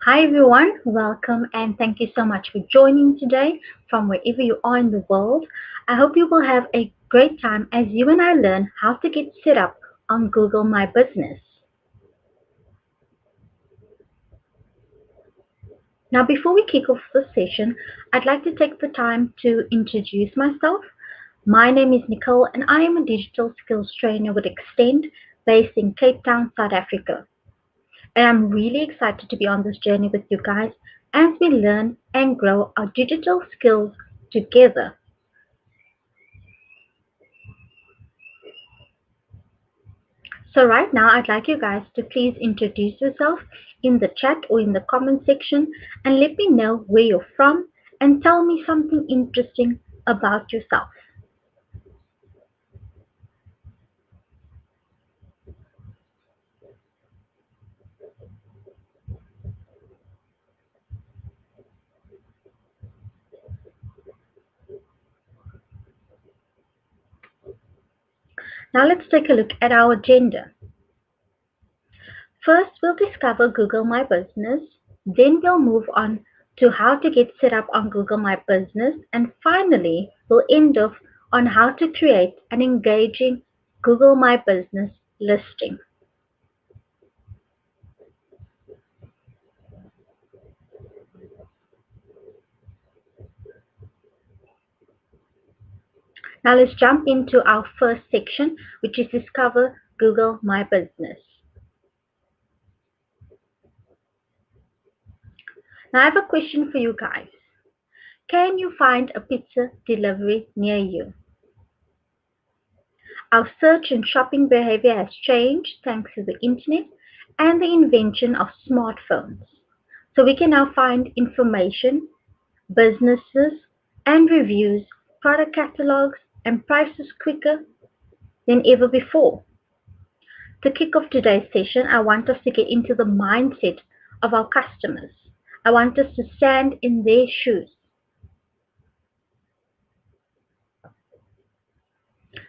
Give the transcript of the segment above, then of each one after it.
Hi everyone, welcome and thank you so much for joining today from wherever you are in the world. I hope you will have a great time as you and I learn how to get set up on Google My Business. Now, before we kick off the session, I'd like to take the time to introduce myself. My name is Nicole and I am a digital skills trainer with Extend based in Cape Town, South Africa. And I'm really excited to be on this journey with you guys as we learn and grow our digital skills together. So right now, I'd like you guys to please introduce yourself in the chat or in the comment section and let me know where you're from and tell me something interesting about yourself. Now let's take a look at our agenda. First, we'll discover Google My Business. Then we'll move on to how to get set up on Google My Business. And finally, we'll end off on how to create an engaging Google My Business listing. Now let's jump into our first section, which is discover Google My Business. Now I have a question for you guys. Can you find a pizza delivery near you? Our search and shopping behavior has changed thanks to the internet and the invention of smartphones. So we can now find information, businesses, and reviews, product catalogs, and prices quicker than ever before. To kick off today's session, I want us to get into the mindset of our customers. I want us to stand in their shoes.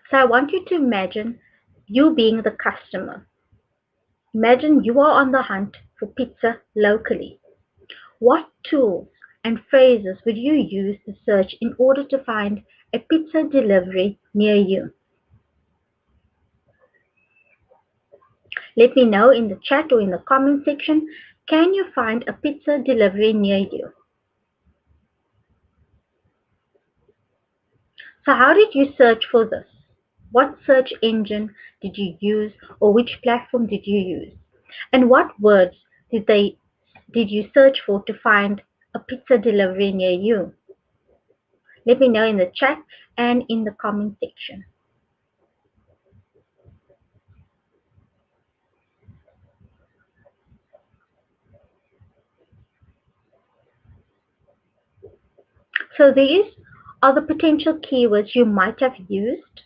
So I want you to imagine you being the customer. Imagine you are on the hunt for pizza locally. What tools and phrases would you use to search in order to find a pizza delivery near you? Let me know in the chat or in the comment section, can you find a pizza delivery near you? So how did you search for this? What search engine did you use or which platform did you use? And what words did you search for to find a pizza delivery near you? Let me know in the chat and in the comment section. So these are the potential keywords you might have used.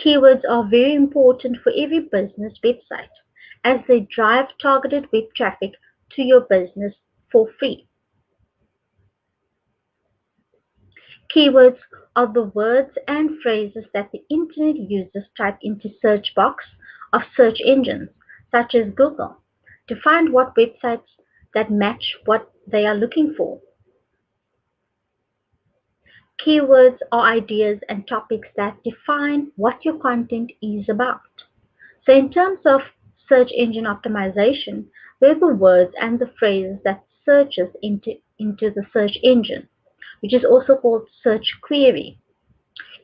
Keywords are very important for every business website as they drive targeted web traffic to your business for free. Keywords are the words and phrases that the internet users type into search box of search engines such as Google to find what websites that match what they are looking for. Keywords are ideas and topics that define what your content is about. So in terms of search engine optimization, they're the words and the phrases that searches into the search engine, which is also called search query.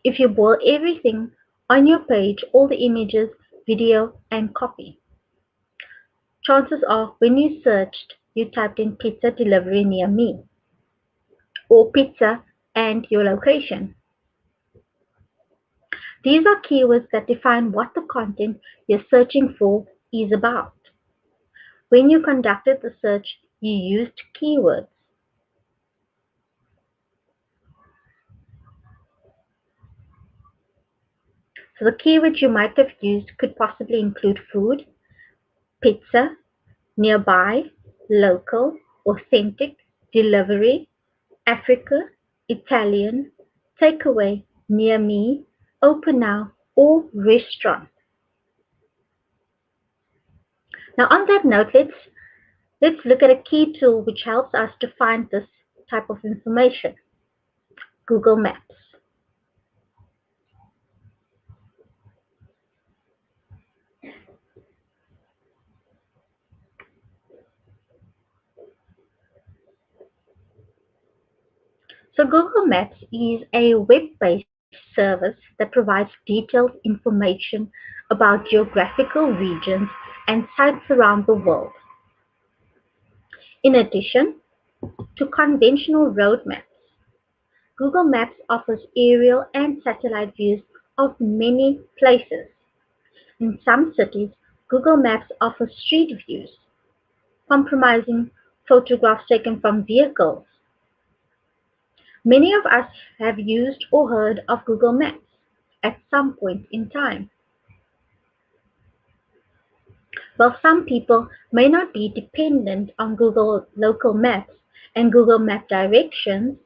If you boil everything on your page, all the images, video, and copy, chances are when you searched, you typed in pizza delivery near me or pizza and your location. These are keywords that define what the content you're searching for is about. When you conducted the search, you used keywords. So the keywords you might have used could possibly include food, pizza, nearby, local, authentic, delivery, Africa, Italian, takeaway, near me, open now, or restaurant. Now on that note, Let's look at a key tool which helps us to find this type of information: Google Maps. So Google Maps is a web-based service that provides detailed information about geographical regions and sites around the world. In addition to conventional road maps, Google Maps offers aerial and satellite views of many places. In some cities, Google Maps offers street views, comprising photographs taken from vehicles. Many of us have used or heard of Google Maps at some point in time. While some people may not be dependent on Google local maps and Google Map directions,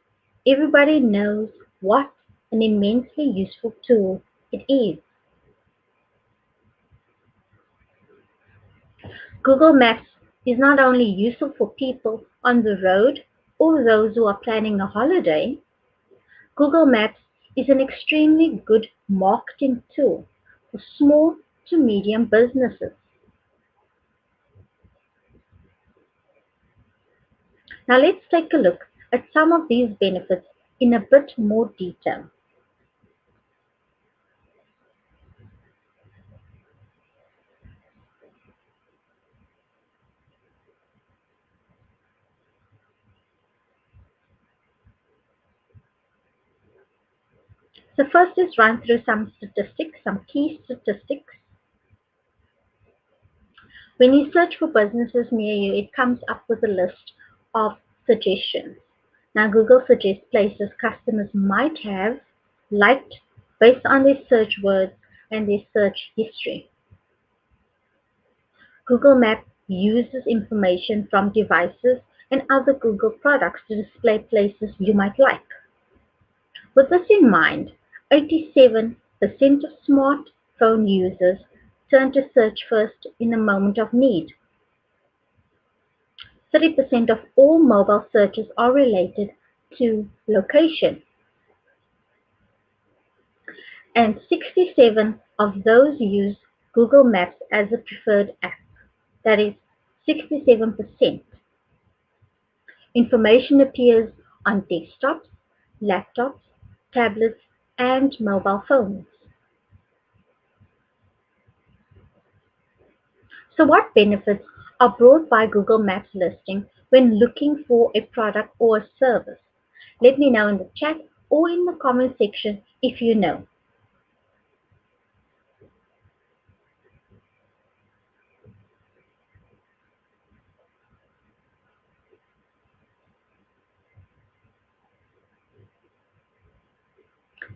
everybody knows what an immensely useful tool it is. Google Maps is not only useful for people on the road or those who are planning a holiday. Google Maps is an extremely good marketing tool for small to medium businesses. Now let's take a look at some of these benefits in a bit more detail. So first is run through some statistics, some key statistics. When you search for businesses near you, it comes up with a list of suggestions. Now Google suggests places customers might have liked based on their search words and their search history. Google Maps uses information from devices and other Google products to display places you might like. With this in mind, 87% of smartphone users turn to search first in a moment of need. 30% of all mobile searches are related to location, and 67 of those use Google Maps as a preferred app. That is 67%. Information appears on desktops, laptops, tablets, and mobile phones. So what benefits are brought by Google Maps listing when looking for a product or a service? Let me know in the chat or in the comment section if you know.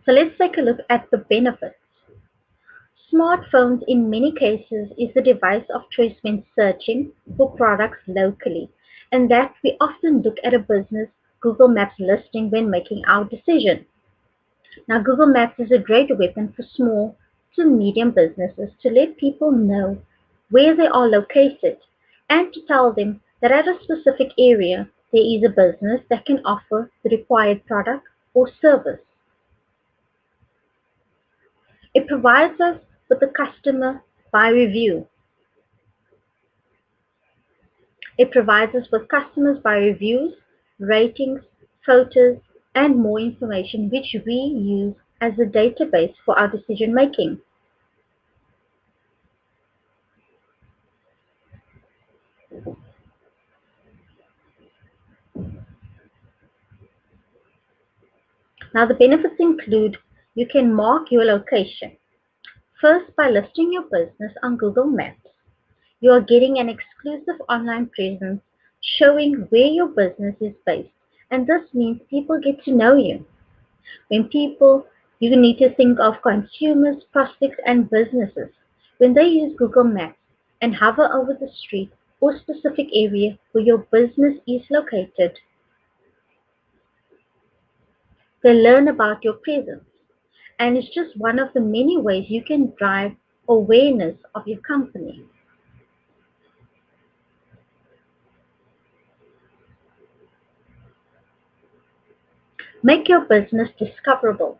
So let's take a look at the benefits. Smartphones in many cases is the device of choice when searching for products locally, and that we often look at a business Google Maps listing when making our decision. Now Google Maps is a great weapon for small to medium businesses to let people know where they are located and to tell them that at a specific area there is a business that can offer the required product or service. It provides us with a customer by review. It provides us with customers by reviews, ratings, photos, and more information which we use as a database for our decision making. Now the benefits include: you can mark your location. First, by listing your business on Google Maps, you are getting an exclusive online presence showing where your business is based, and this means people get to know you. When people, you need to think of consumers, prospects, and businesses. When they use Google Maps and hover over the street or specific area where your business is located, they learn about your presence. And it's just one of the many ways you can drive awareness of your company. Make your business discoverable.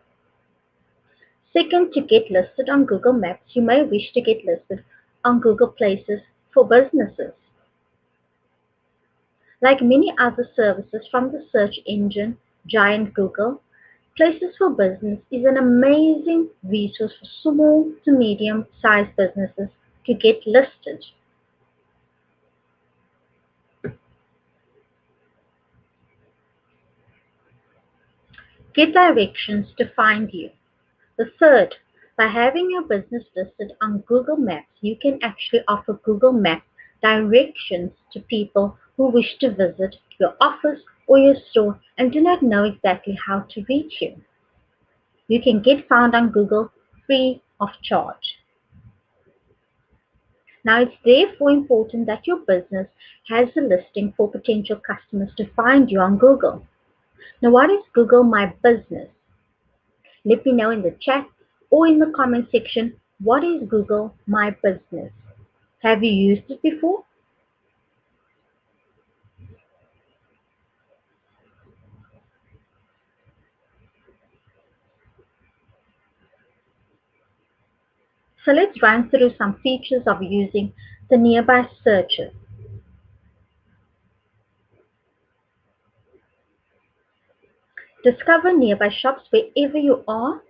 Second, to get listed on Google Maps, you may wish to get listed on Google Places for businesses. Like many other services from the search engine giant Google, Places for Business is an amazing resource for small to medium sized businesses to get listed. Get directions to find you. The third, by having your business listed on Google Maps, you can actually offer Google Maps directions to people who wish to visit your office or your store and do not know exactly how to reach you. You can get found on Google free of charge. Now, it's therefore important that your business has a listing for potential customers to find you on Google. Now, what is Google My Business? Let me know in the chat or in the comment section, what is Google My Business? Have you used it before? So let's run through some features of using the nearby searches. Discover nearby shops wherever you are.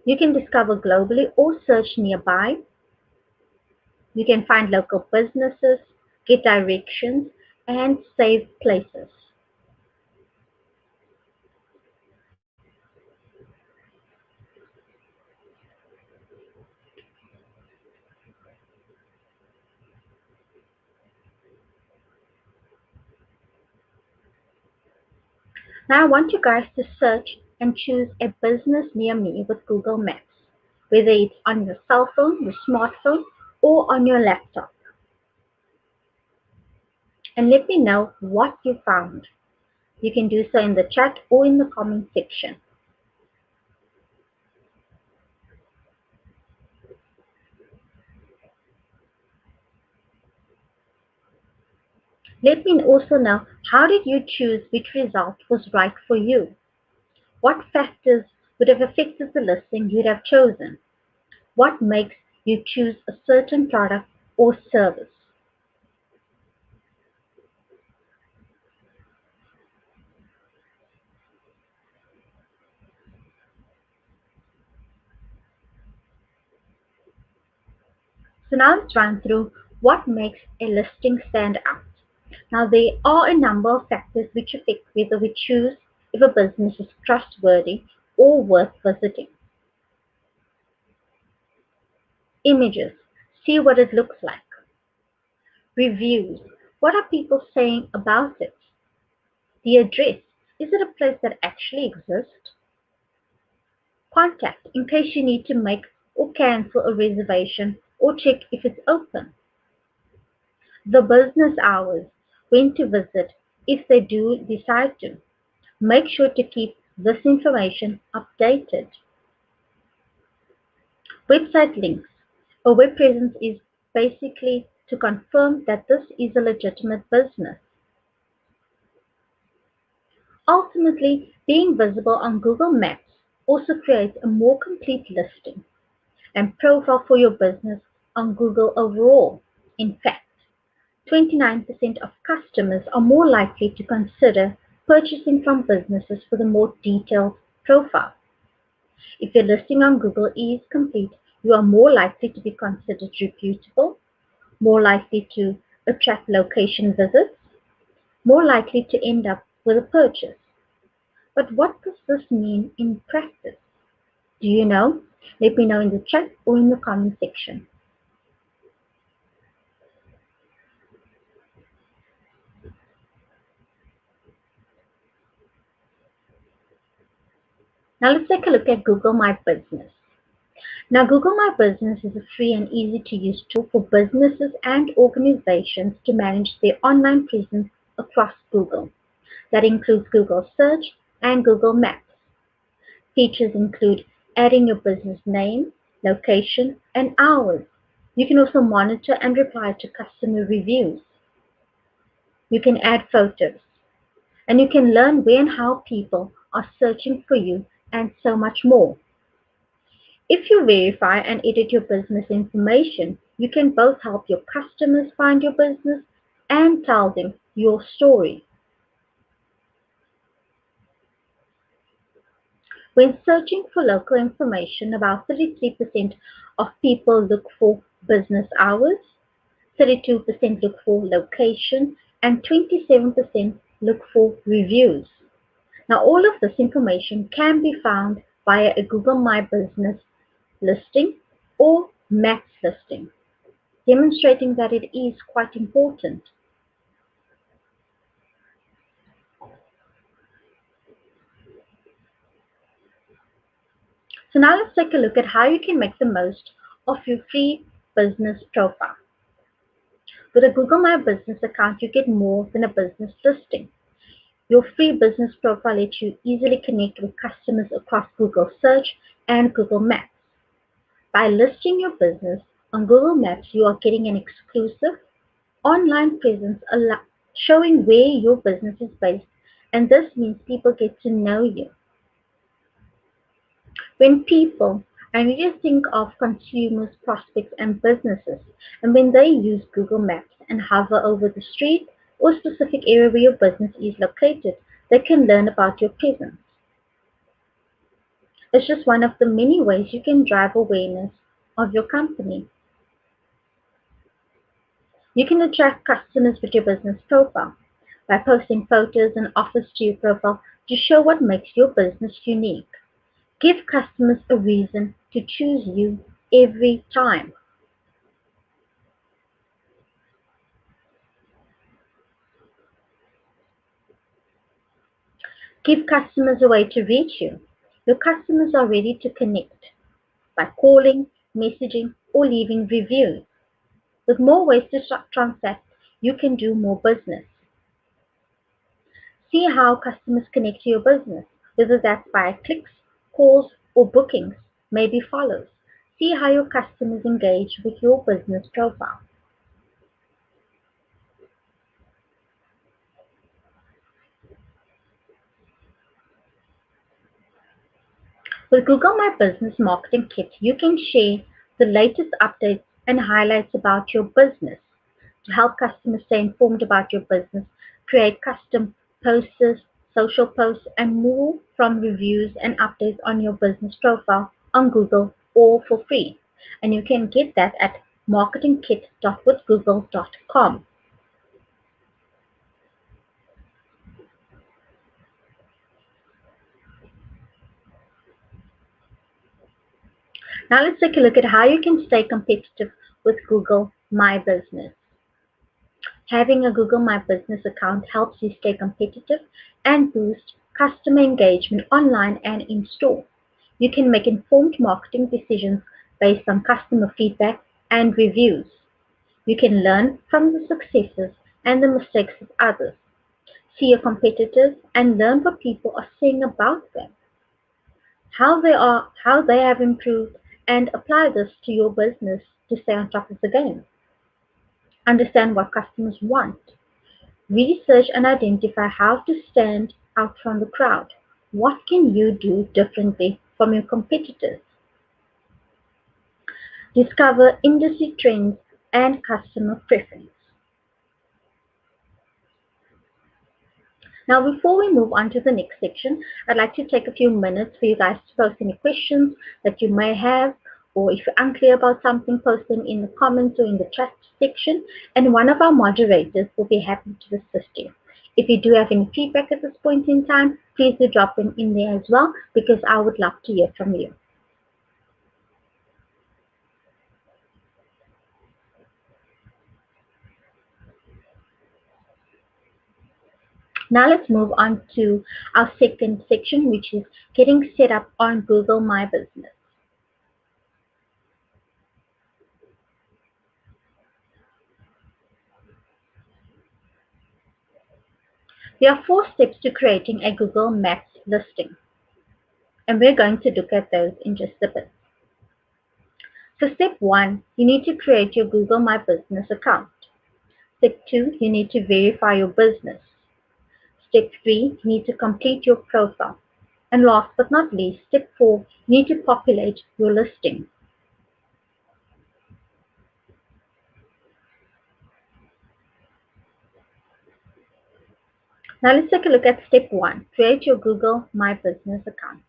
You can discover globally or search nearby. You can find local businesses, get directions, and save places. Now I want you guys to search and choose a business near me with Google Maps, whether it's on your cell phone, your smartphone, or on your laptop. And let me know what you found. You can do so in the chat or in the comment section. Let me also know, how did you choose which result was right for you? What factors would have affected the listing you'd have chosen? What makes you choose a certain product or service? So now let's run through what makes a listing stand out. Now there are a number of factors which affect whether we choose if a business is trustworthy or worth visiting. Images. See what it looks like. Reviews. What are people saying about it? The address. Is it a place that actually exists? Contact in case you need to make or cancel a reservation or check if it's open. The business hours. When to visit if they do decide to. Make sure to keep this information updated. Website links. A web presence is basically to confirm that this is a legitimate business. Ultimately, being visible on Google Maps also creates a more complete listing and profile for your business on Google overall. In fact, 29% of customers are more likely to consider purchasing from businesses with a more detailed profile. If your listing on Google is complete, you are more likely to be considered reputable, more likely to attract location visits, more likely to end up with a purchase. But what does this mean in practice? Do you know? Let me know in the chat or in the comment section. Now let's take a look at Google My Business. Now, Google My Business is a free and easy to use tool for businesses and organizations to manage their online presence across Google. That includes Google Search and Google Maps. Features include adding your business name, location, and hours, You can also monitor and reply to customer reviews. You can add photos, and you can learn where and how people are searching for you, and so much more. If you verify and edit your business information, you can both help your customers find your business and tell them your story. When searching for local information, about 33% of people look for business hours, 32% look for location, and 27% look for reviews. Now, all of this information can be found via a Google My Business listing or Maps listing, demonstrating that it is quite important. So now let's take a look at how you can make the most of your free business profile. With a Google My Business account, you get more than a business listing. Your free business profile lets you easily connect with customers across Google Search and Google Maps. By listing your business on Google Maps, you are getting an exclusive online presence showing where your business is based, and this means people get to know you. When people, I need to think of consumers, prospects, and businesses, and when they use Google Maps and hover over the street or specific area where your business is located, they can learn about your presence. It's just one of the many ways you can drive awareness of your company. You can attract customers with your business profile by posting photos and offers to your profile to show what makes your business unique. Give customers a reason to choose you every time. Give customers a way to reach you. Your customers are ready to connect by calling, messaging, or leaving reviews. With more ways to transact, you can do more business. See how customers connect to your business, whether that's by clicks, calls, or bookings. Maybe follows. See how your customers engage with your business profile. With Google My Business Marketing Kit, you can share the latest updates and highlights about your business to help customers stay informed about your business, create custom posters, social posts, and more from reviews and updates on your business profile on Google or for free. And you can get that at marketingkit.withgoogle.com. Now let's take a look at how you can stay competitive with Google My Business. Having a Google My Business account helps you stay competitive and boost customer engagement online and in store. You can make informed marketing decisions based on customer feedback and reviews. You can learn from the successes and the mistakes of others. See your competitors and learn what people are saying about them, how they have improved, and apply this to your business to stay on top of the game. Understand what customers want. Research and identify how to stand out from the crowd. What can you do differently from your competitors? Discover industry trends and customer preference. Now, before we move on to the next section, I'd like to take a few minutes for you guys to post any questions that you may have, or if you're unclear about something, post them in the comments or in the chat section, and one of our moderators will be happy to assist you. If you do have any feedback at this point in time, please do drop them in there as well, because I would love to hear from you. Now let's move on to our second section, which is getting set up on Google My Business. There are 4 steps to creating a Google Maps listing, and we're going to look at those in just a bit. So step 1, you need to create your Google My Business account. Step 2, you need to verify your business. Step 3, you need to complete your profile. And last but not least, step 4, you need to populate your listing. Now let's take a look at step 1, create your Google My Business account.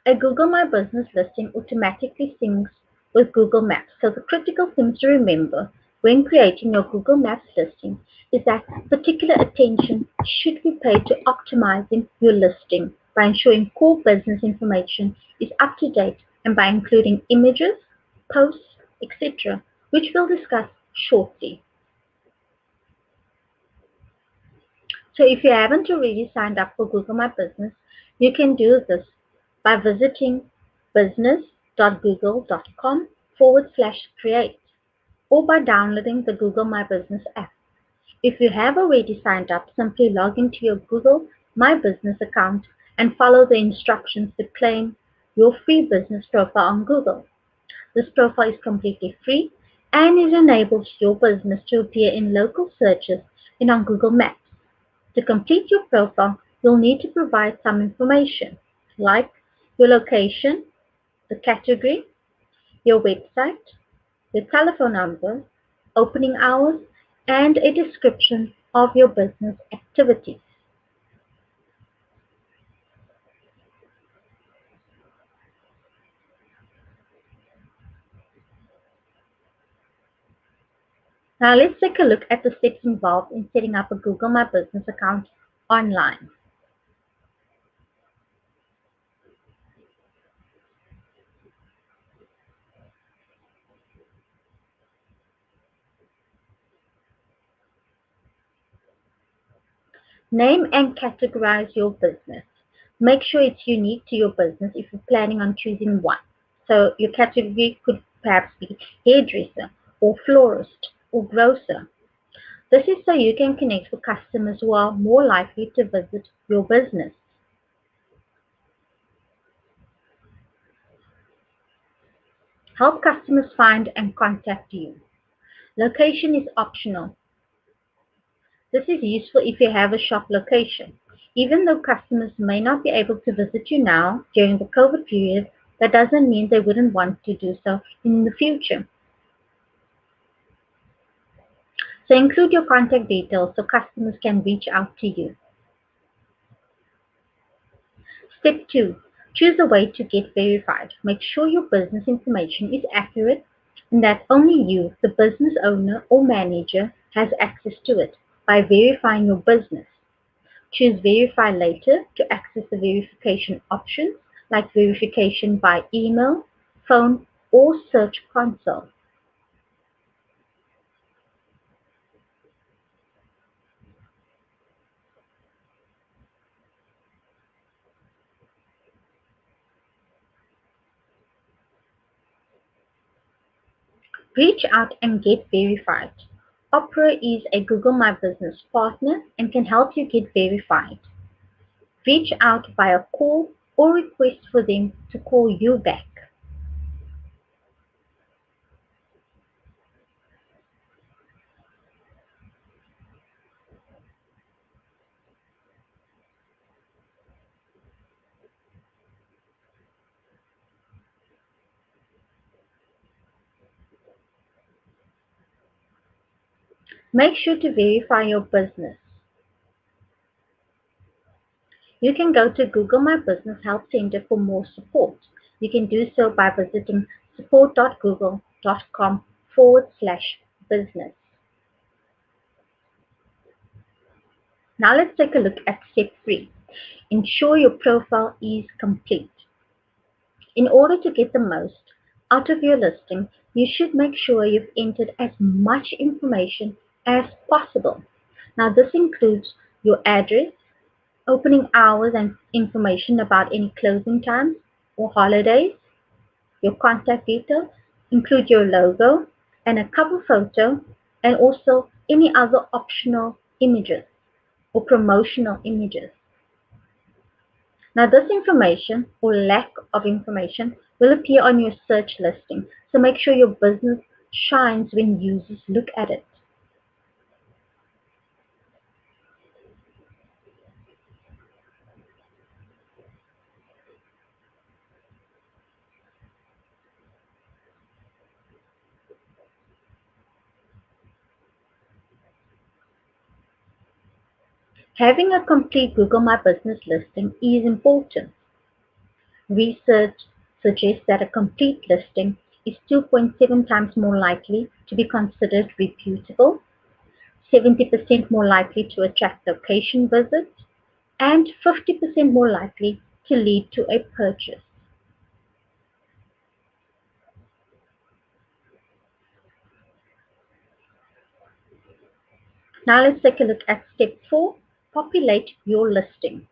A Google My Business listing automatically syncs with Google Maps. So the critical things to remember when creating your Google Maps listing is that particular attention should be paid to optimizing your listing by ensuring core business information is up to date and by including images, posts, etc., which we'll discuss shortly. So if you haven't already signed up for Google My Business, you can do this by visiting business.google.com/create or by downloading the Google My Business app. If you have already signed up, simply log into your Google My Business account and follow the instructions to claim your free business profile on Google. This profile is completely free and it enables your business to appear in local searches and on Google Maps. To complete your profile, you'll need to provide some information like your location, the category, your website, your telephone number, opening hours, and a description of your business activities. Now let's take a look at the steps involved in setting up a Google My Business account online. Name and categorize your business. Make sure it's unique to your business if you're planning on choosing one. So your category could perhaps be hairdresser or florist or grocer. This is so you can connect with customers who are more likely to visit your business. Help customers find and contact you. Location is optional. This is useful if you have a shop location. Even though customers may not be able to visit you now during the COVID period, that doesn't mean they wouldn't want to do so in the future. So include your contact details so customers can reach out to you. Step 2. Choose a way to get verified. Make sure your business information is accurate and that only you, the business owner or manager, has access to it by verifying your business. Choose Verify Later to access the verification options like verification by email, phone, or search console. Reach out and get verified. Opera is a Google My Business partner and can help you get verified. Reach out via call or request for them to call you back. Make sure to verify your business. You can go to Google My Business Help Center for more support. You can do so by visiting support.google.com/business. Now let's take a look at step 3. Ensure your profile is complete. In order to get the most out of your listing, you should make sure you've entered as much information as possible. Now this includes your address, opening hours and information about any closing times or holidays, your contact details, include your logo and a cover photo, and also any other optional images or promotional images. Now this information or lack of information will appear on your search listing, so make sure your business shines when users look at it. Having a complete Google My Business listing is important. Research suggests that a complete listing is 2.7 times more likely to be considered reputable, 70% more likely to attract location visits, and 50% more likely to lead to a purchase. Now let's take a look at step 4, populate your listing.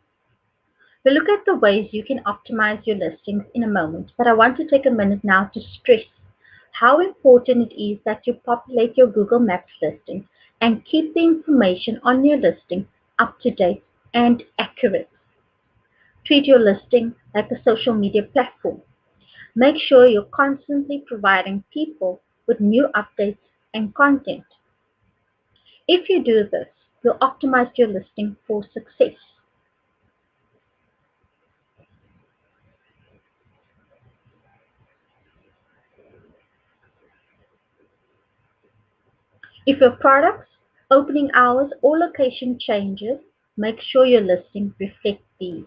We'll look at the ways you can optimize your listings in a moment, but I want to take a minute now to stress how important it is that you populate your Google Maps listing and keep the information on your listing up to date and accurate. Treat your listing like a social media platform. Make sure you're constantly providing people with new updates and content. If you do this, you'll optimize your listing for success. If your products, opening hours, or location changes, make sure your listing reflects these.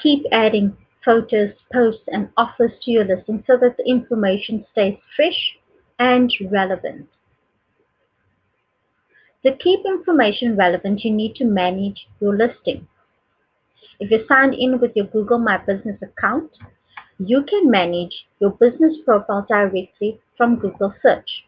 Keep adding photos, posts, and offers to your listing so that the information stays fresh and relevant. To keep information relevant, you need to manage your listing. If you're signed in with your Google My Business account, you can manage your business profile directly from Google Search.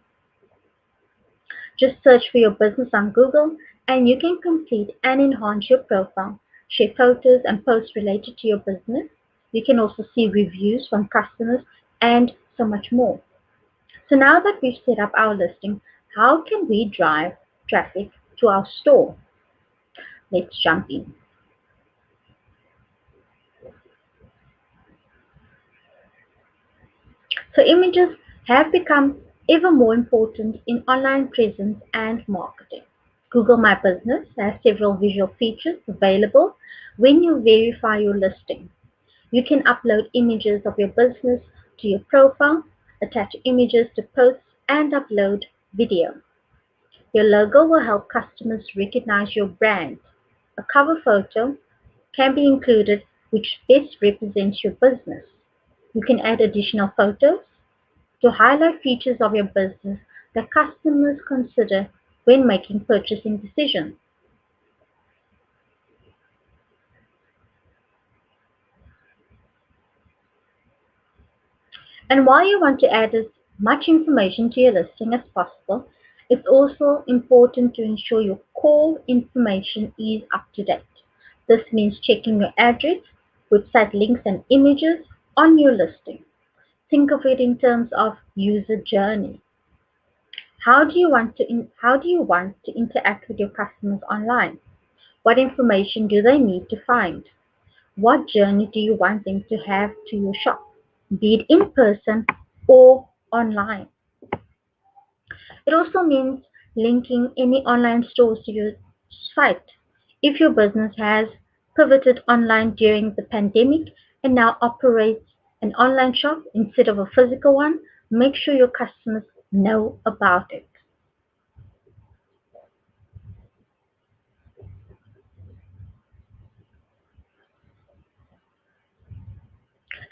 Just search for your business on Google and you can complete and enhance your profile, share photos and posts related to your business. You can also see reviews from customers and so much more. So now that we've set up our listing, how can we drive traffic to our store? Let's jump in. So images have become ever more important in online presence and marketing. Google My Business has several visual features available when you verify your listing. You can upload images of your business to your profile, attach images to posts, and upload video. Your logo will help customers recognize your brand. A cover photo can be included which best represents your business. You can add additional photos to highlight features of your business that customers consider when making purchasing decisions. And while you want to add as much information to your listing as possible, it's also important to ensure your core information is up to date. This means checking your address, website links, and images on your listing. Think of it in terms of user journey. How do you want to interact with your customers online? What information do they need to find? What journey do you want them to have to your shop, be it in person or online? It also means linking any online stores to your site. If your business has pivoted online during the pandemic and now operates an online shop instead of a physical one, make sure your customers know about it.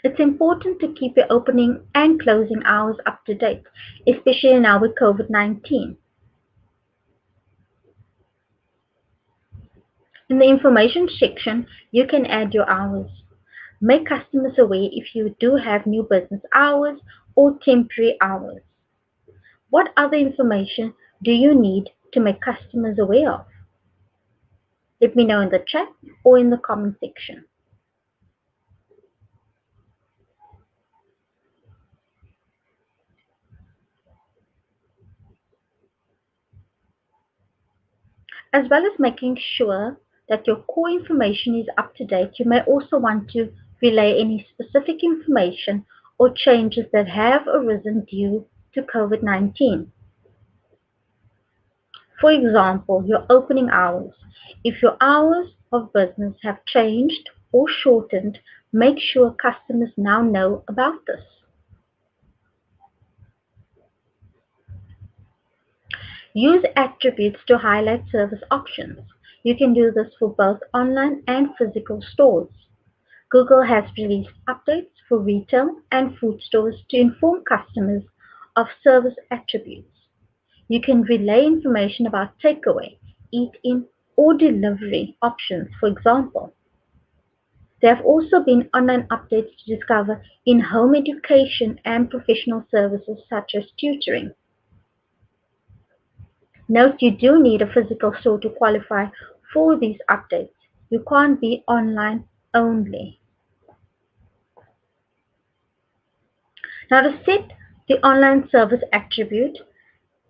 It's important to keep your opening and closing hours up to date, especially now with COVID-19. In the information section, you can add your hours. Make customers aware if you do have new business hours or temporary hours. What other information do you need to make customers aware of? Let me know in the chat or in the comment section. As well as making sure that your core information is up to date, you may also want to relay any specific information or changes that have arisen due to COVID-19. For example, your opening hours. If your hours of business have changed or shortened, make sure customers now know about this. Use attributes to highlight service options. You can do this for both online and physical stores. Google has released updates for retail and food stores to inform customers of service attributes. You can relay information about takeaway, eat-in, or delivery options, for example. There have also been online updates to discover in-home education and professional services such as tutoring. Note you do need a physical store to qualify for these updates. You can't be online only. Now to set the online service attribute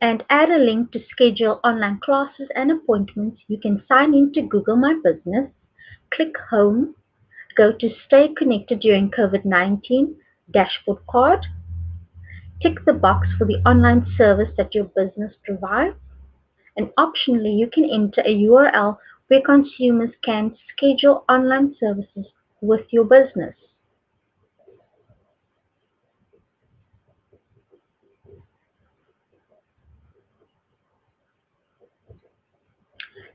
and add a link to schedule online classes and appointments, you can sign in to Google My Business, click Home, go to Stay Connected During COVID-19 dashboard card, tick the box for the online service that your business provides, and optionally you can enter a URL where consumers can schedule online services with your business.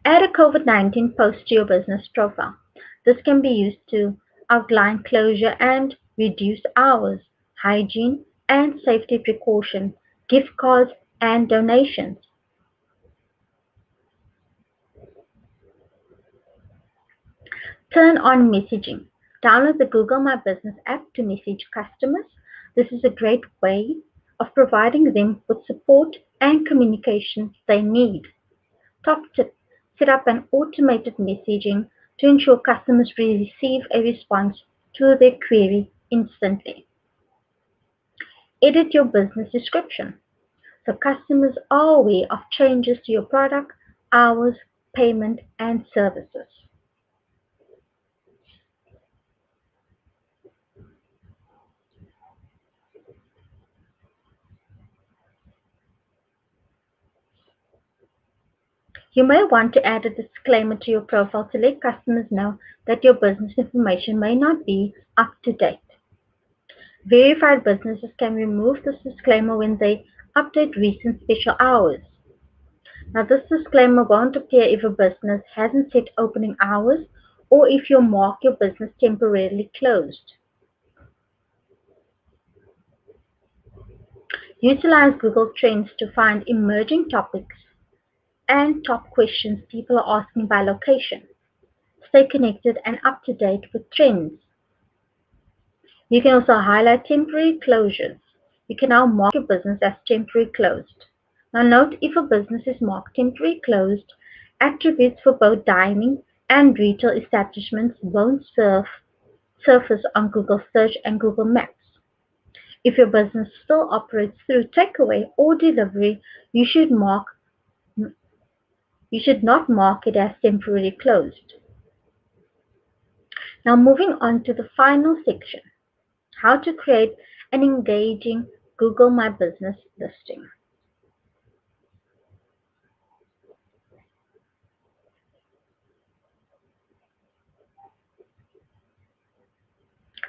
Add a COVID-19 post to your business profile. This can be used to outline closure and reduce hours, hygiene and safety precaution, gift cards and donations. Turn on messaging. Download the Google My Business app to message customers. This is a great way of providing them with support and communication they need. Top tip, set up an automated messaging to ensure customers receive a response to their query instantly. Edit your business description so customers are aware of changes to your product, hours, payment, and services. You may want to add a disclaimer to your profile to let customers know that your business information may not be up to date. Verified businesses can remove this disclaimer when they update recent special hours. Now, this disclaimer won't appear if a business hasn't set opening hours or if you mark your business temporarily closed. Utilize Google Trends to find emerging topics and top questions people are asking by location. Stay connected and up to date with trends. You can also highlight temporary closures. You can now mark your business as temporary closed. Now note if a business is marked temporary closed, attributes for both dining and retail establishments won't surface on Google Search and Google Maps. If your business still operates through takeaway or delivery, you should not mark it as temporarily closed. Now moving on to the final section, how to create an engaging Google My Business listing.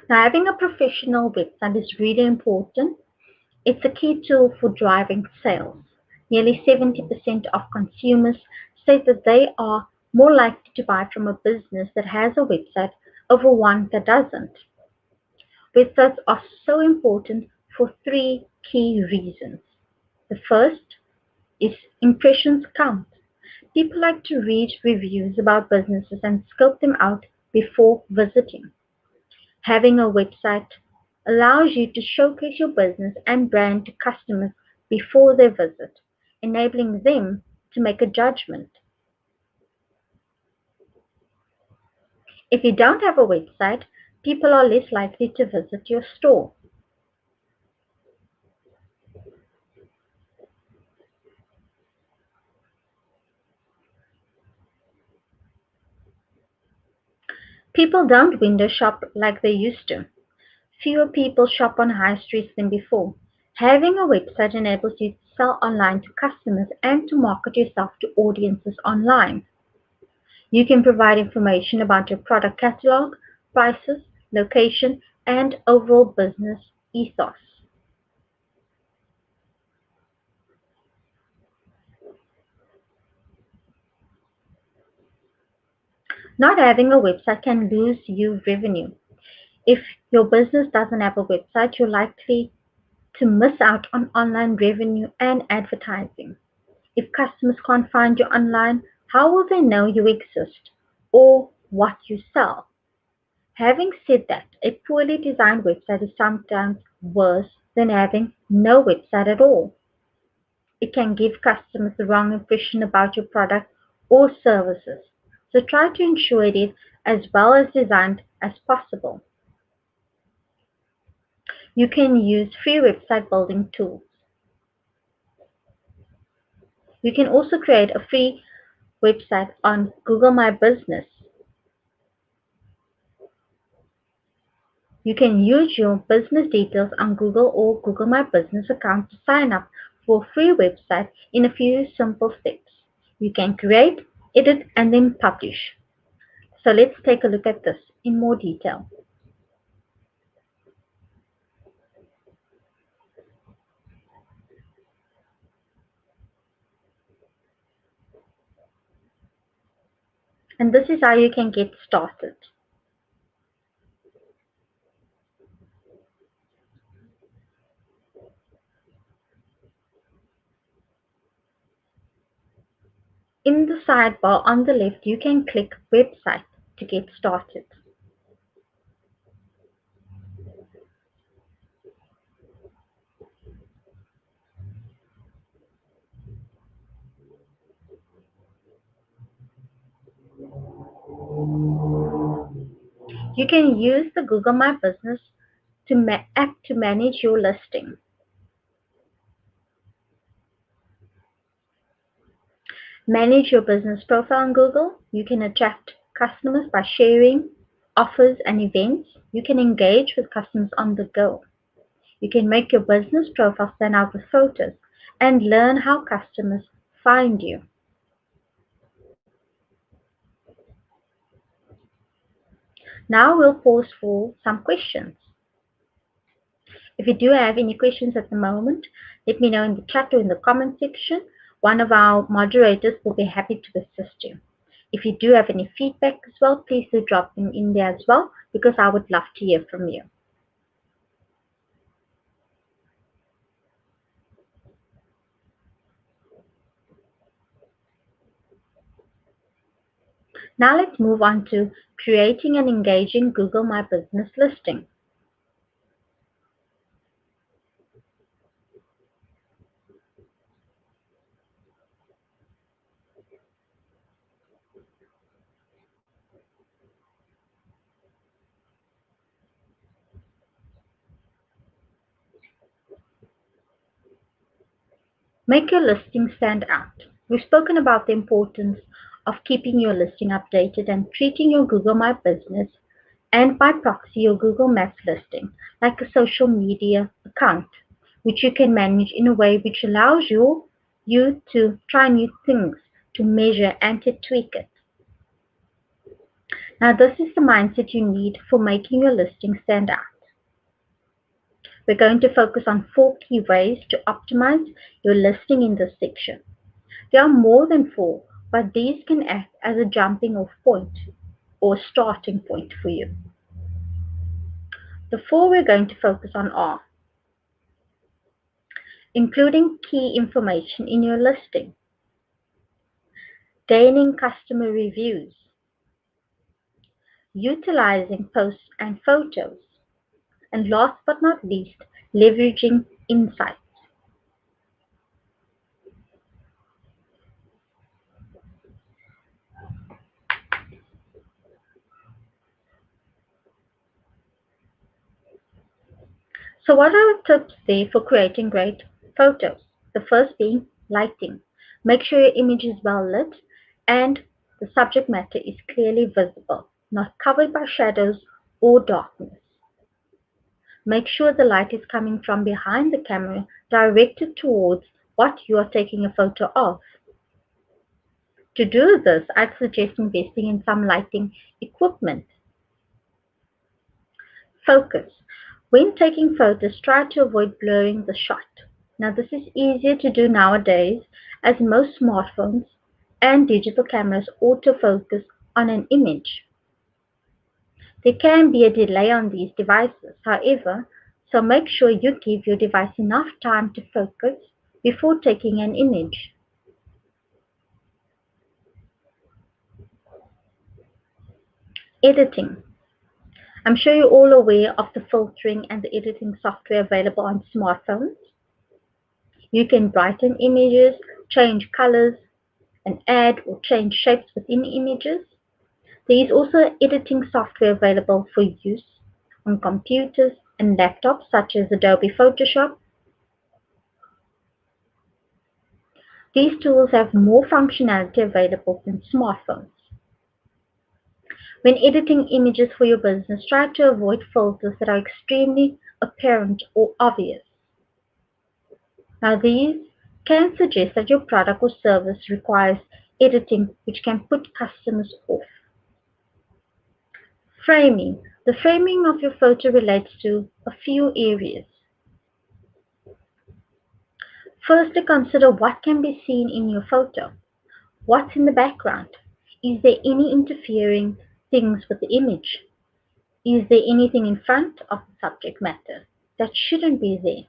Now, having a professional website is really important. It's a key tool for driving sales. Nearly 70% of consumers state that they are more likely to buy from a business that has a website over one that doesn't. Websites are so important for three key reasons. The first is impressions count. People like to read reviews about businesses and scope them out before visiting. Having a website allows you to showcase your business and brand to customers before they visit, enabling them to make a judgment. If you don't have a website, people are less likely to visit your store. People don't window shop like they used to. Fewer people shop on high streets than before. Having a website enables you to sell online to customers and to market yourself to audiences online. You can provide information about your product catalog, prices, location, and overall business ethos. Not having a website can lose you revenue. If your business doesn't have a website, you're likely to miss out on online revenue and advertising. If customers can't find you online, how will they know you exist or what you sell? Having said that, a poorly designed website is sometimes worse than having no website at all. It can give customers the wrong impression about your product or services. So try to ensure it is as well as designed as possible. You can use free website building tools. You can also create a free website on Google My Business. You can use your business details on Google or Google My Business account to sign up for a free website in a few simple steps. You can create, edit, and then publish. So let's take a look at this in more detail. And this is how you can get started. In the sidebar on the left, you can click Website to get started. You can use the Google My Business app to manage your listing. Manage your business profile on Google. You can attract customers by sharing offers and events. You can engage with customers on the go. You can make your business profile stand out with photos and learn how customers find you. Now we'll pause for some questions. If you do have any questions at the moment, let me know in the chat or in the comment section. One of our moderators will be happy to assist you. If you do have any feedback as well, please do drop them in there as well because I would love to hear from you. Now let's move on to creating an engaging Google My Business listing. Make your listing stand out. We've spoken about the importance of keeping your listing updated and treating your Google My Business and by proxy your Google Maps listing like a social media account, which you can manage in a way which allows you to try new things, to measure and to tweak it. Now this is the mindset you need for making your listing stand out. We're going to focus on 4 key ways to optimize your listing in this section. There are more than 4, but these can act as a jumping off point or starting point for you. The 4 we're going to focus on are including key information in your listing, gaining customer reviews, utilizing posts and photos, and last but not least, leveraging insights. So what are the tips there for creating great photos? The first being lighting. Make sure your image is well lit and the subject matter is clearly visible, not covered by shadows or darkness. Make sure the light is coming from behind the camera, directed towards what you are taking a photo of. To do this, I'd suggest investing in some lighting equipment. Focus. When taking photos, try to avoid blurring the shot. Now, this is easier to do nowadays as most smartphones and digital cameras autofocus on an image. There can be a delay on these devices, however, so make sure you give your device enough time to focus before taking an image. Editing. I'm sure you're all aware of the filtering and the editing software available on smartphones. You can brighten images, change colors, and add or change shapes within images. There is also editing software available for use on computers and laptops such as Adobe Photoshop. These tools have more functionality available than smartphones. When editing images for your business, try to avoid filters that are extremely apparent or obvious. Now, these can suggest that your product or service requires editing, which can put customers off. Framing. The framing of your photo relates to a few areas. Firstly, consider what can be seen in your photo. What's in the background? Is there any interfering things with the image? Is there anything in front of the subject matter that shouldn't be there?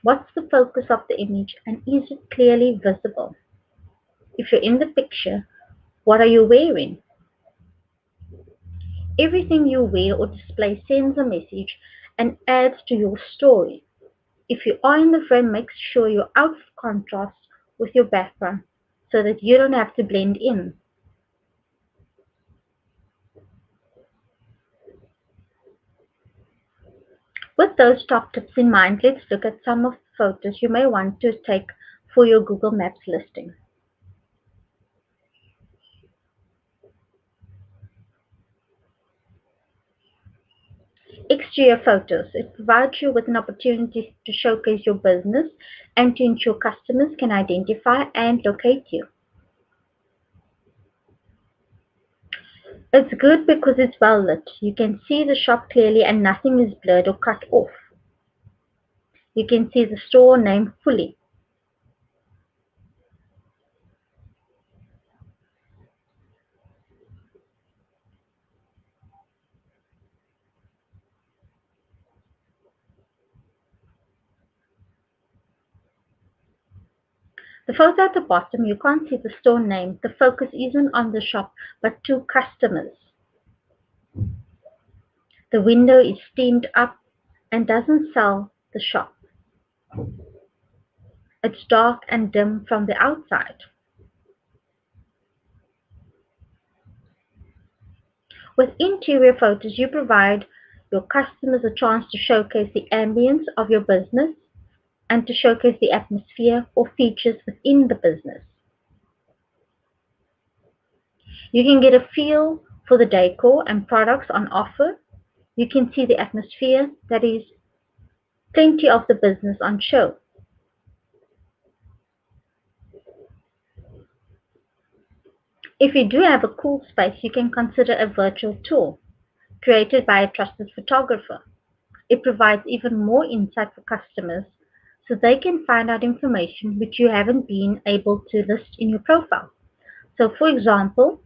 What's the focus of the image and is it clearly visible? If you're in the picture, what are you wearing? Everything you wear or display sends a message and adds to your story. If you are in the frame, make sure your outfit contrasts with your background so that you don't have to blend in. With those top tips in mind, let's look at some of the photos you may want to take for your Google Maps listing. Exterior photos. It provides you with an opportunity to showcase your business and to ensure customers can identify and locate you. It's good because it's well lit. You can see the shop clearly and nothing is blurred or cut off. You can see the store name fully. The photo at the bottom, you can't see the store name. The focus isn't on the shop, but two customers. The window is steamed up and doesn't sell the shop. It's dark and dim from the outside. With interior photos, you provide your customers a chance to showcase the ambience of your business and to showcase the atmosphere or features within the business. You can get a feel for the decor and products on offer. You can see the atmosphere that is plenty of the business on show. If you do have a cool space, you can consider a virtual tour created by a trusted photographer. It provides even more insight for customers so they can find out information which you haven't been able to list in your profile. So, for example,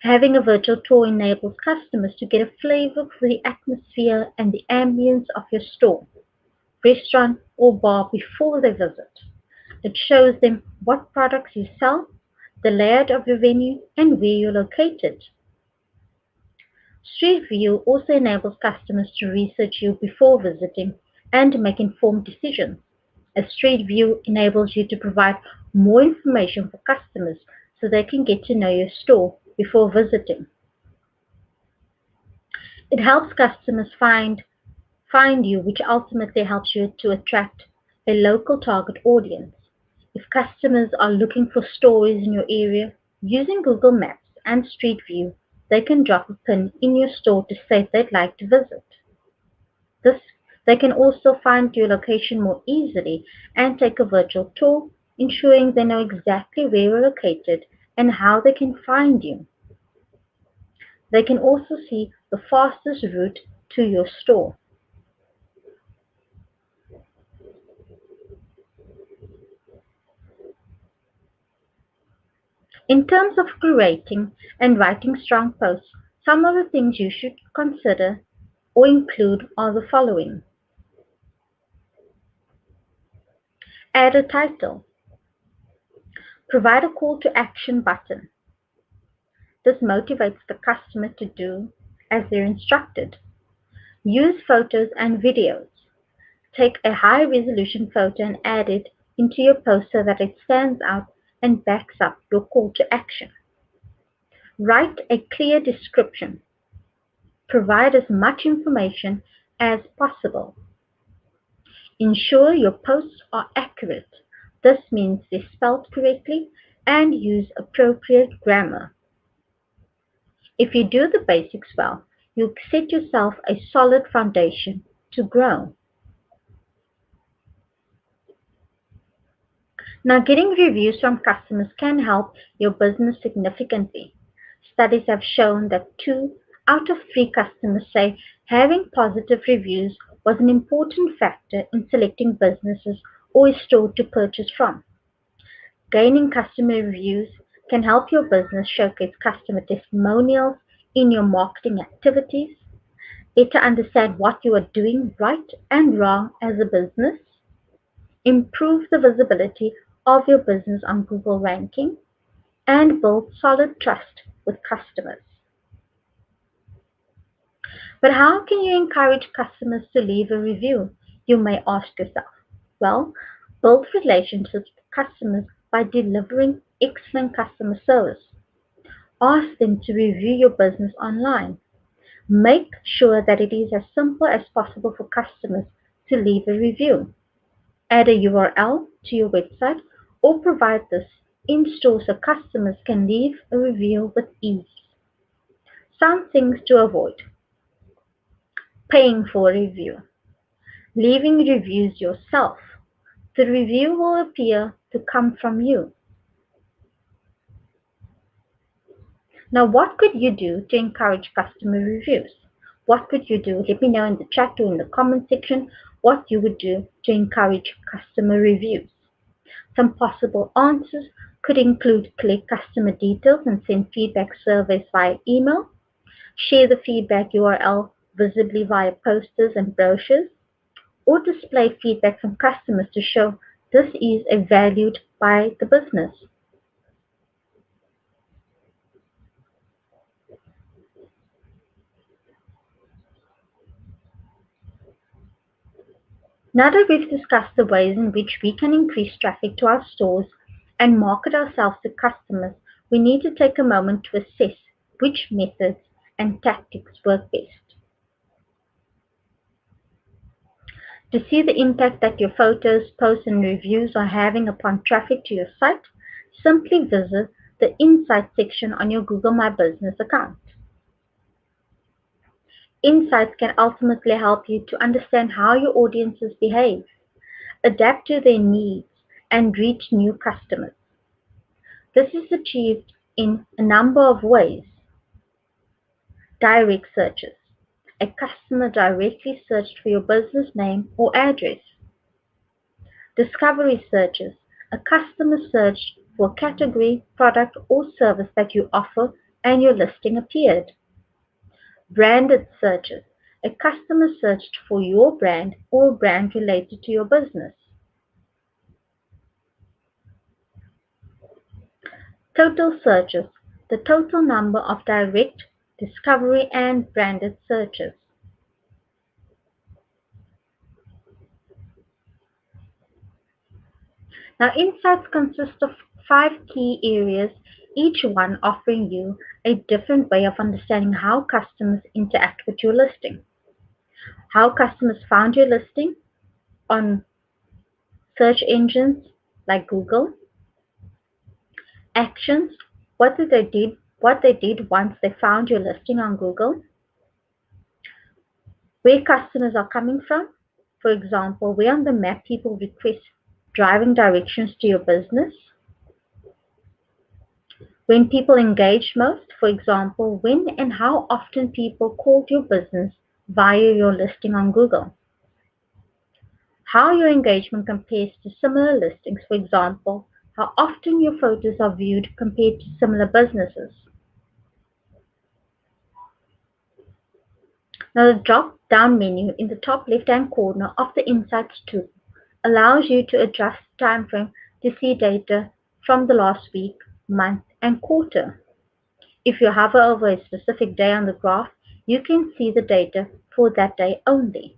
having a virtual tour enables customers to get a flavor for the atmosphere and the ambience of your store, restaurant, or bar before they visit. It shows them what products you sell, the layout of your venue, and where you're located. Street View also enables customers to research you before visiting and make informed decisions. A Street View enables you to provide more information for customers so they can get to know your store before visiting. It helps customers find you, which ultimately helps you to attract a local target audience. If customers are looking for stores in your area, using Google Maps and Street View, they can drop a pin in your store to say they'd like to visit. This They can also find your location more easily and take a virtual tour, ensuring they know exactly where you're located and how they can find you. They can also see the fastest route to your store. In terms of curating and writing strong posts, some of the things you should consider or include are the following. Add a title. Provide a call to action button. This motivates the customer to do as they're instructed. Use photos and videos. Take a high resolution photo and add it into your post so that it stands out and backs up your call to action. Write a clear description. Provide as much information as possible. Ensure your posts are accurate. This means they're spelled correctly and use appropriate grammar. If you do the basics well, you'll set yourself a solid foundation to grow. Now, getting reviews from customers can help your business significantly. Studies have shown that 2 out of 3 customers say having positive reviews was an important factor in selecting businesses or a store to purchase from. Gaining customer reviews can help your business showcase customer testimonials in your marketing activities, better understand what you are doing right and wrong as a business, improve the visibility of your business on Google ranking, and build solid trust with customers. But how can you encourage customers to leave a review? You may ask yourself. Well, build relationships with customers by delivering excellent customer service. Ask them to review your business online. Make sure that it is as simple as possible for customers to leave a review. Add a URL to your website or provide this in-store so customers can leave a review with ease. Some things to avoid. Paying for a review. Leaving reviews yourself. The review will appear to come from you. Now, what could you do to encourage customer reviews? What could you do? Let me know in the chat or in the comment section what you would do to encourage customer reviews. Some possible answers could include collect customer details and send feedback surveys via email, share the feedback URL visibly via posters and brochures, or display feedback from customers to show this is valued by the business. Now that we've discussed the ways in which we can increase traffic to our stores and market ourselves to customers, we need to take a moment to assess which methods and tactics work best. To see the impact that your photos, posts, and reviews are having upon traffic to your site, simply visit the Insights section on your Google My Business account. Insights can ultimately help you to understand how your audiences behave, adapt to their needs, and reach new customers. This is achieved in a number of ways. Direct searches. A customer directly searched for your business name or address. Discovery searches. A customer searched for a category, product, or service that you offer and your listing appeared. Branded searches. A customer searched for your brand or a brand related to your business. Total searches. The total number of direct, discovery, and branded searches. Now, insights consist of 5 key areas, each one offering you a different way of understanding how customers interact with your listing. How customers found your listing on search engines like Google. Actions, what they did once they found your listing on Google. Where customers are coming from. For example, where on the map people request driving directions to your business. When people engage most, for example, when and how often people called your business via your listing on Google. How your engagement compares to similar listings, for example, how often your photos are viewed compared to similar businesses. Now, the drop-down menu in the top left-hand corner of the Insights tool allows you to adjust time frame to see data from the last week, month, and quarter. If you hover over a specific day on the graph, you can see the data for that day only.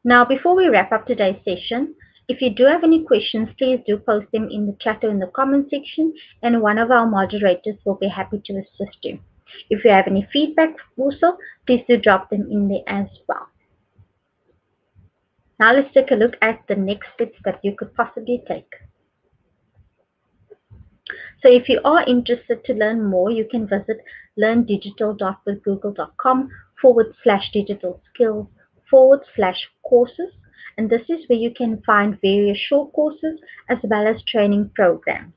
Now, before we wrap up today's session, if you do have any questions, please do post them in the chat or in the comment section, and one of our moderators will be happy to assist you. If you have any feedback also, please do drop them in there as well. Now let's take a look at the next steps that you could possibly take. So if you are interested to learn more, you can visit learndigital.withgoogle.com/digital skills/courses. And this is where you can find various short courses as well as training programs.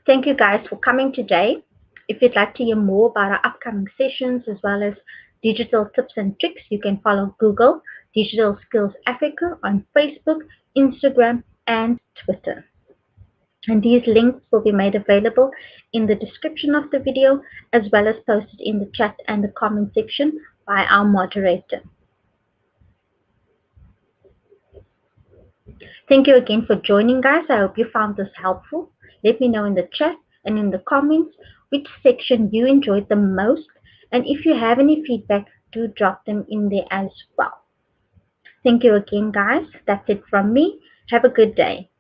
Thank you guys for coming today. If you'd like to hear more about our upcoming sessions as well as digital tips and tricks, you can follow Google Digital Skills Africa on Facebook, Instagram, and Twitter. And these links will be made available in the description of the video as well as posted in the chat and the comment section by our moderator. Thank you again for joining, guys. I hope you found this helpful. Let me know in the chat and in the comments which section you enjoyed the most. And if you have any feedback, do drop them in there as well. Thank you again, guys. That's it from me. Have a good day.